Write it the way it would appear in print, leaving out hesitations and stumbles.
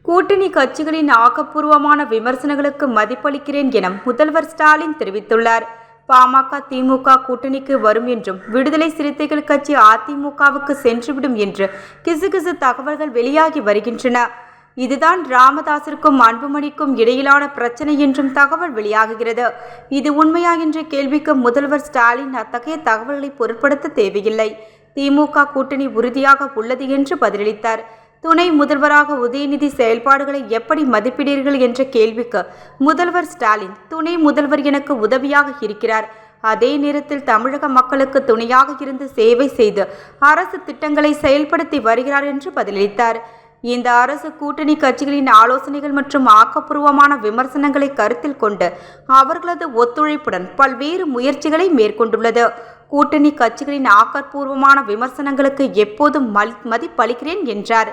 கூட்டணி கட்சிகளின் ஆக்கப்பூர்வமான விமர்சனங்களுக்கு மதிப்பளிக்கிறேன் என முதல்வர் ஸ்டாலின் தெரிவித்துள்ளார். பாமக திமுக கூட்டணிக்கு வரும் என்றும் விடுதலை சிறுத்தைகள் கட்சி அதிமுகவுக்கு சென்றுவிடும் என்று கிசுகிசு தகவல்கள் வெளியாகி வருகின்றன. இதுதான் ராமதாசிற்கும் அன்புமணிக்கும் இடையிலான பிரச்சனை என்றும் தகவல் வெளியாகுகிறது. இது உண்மையா என்ற கேள்விக்கு முதல்வர் ஸ்டாலின் அத்தகைய தகவல்களை பொருட்படுத்த தேவையில்லை, திமுக கூட்டணி உறுதியாக உள்ளது என்று பதிலளித்தார். துணை முதல்வராக உதயநிதி செயல்பாடுகளை எப்படி மதிப்பிடுகிறீர்கள் என்ற கேள்விக்கு முதல்வர் ஸ்டாலின், துணை முதல்வர் எனக்கு உதவியாக இருக்கிறார், அதே நேரத்தில் தமிழக மக்களுக்கு துணையாக இருந்து சேவை செய்து அரசு திட்டங்களை செயல்படுத்தி வருகிறார் என்று பதிலளித்தார். இந்த அரசு கூட்டணி கட்சிகளின் ஆலோசனைகள் மற்றும் ஆக்கப்பூர்வமான விமர்சனங்களை கருத்தில் கொண்டு அவர்களது ஒத்துழைப்புடன் பல்வேறு முயற்சிகளை மேற்கொண்டுள்ளது. கூட்டணி கட்சிகளின் ஆக்கப்பூர்வமான விமர்சனங்களுக்கு எப்போதும் மதிப்பளிக்கிறேன் என்றார்.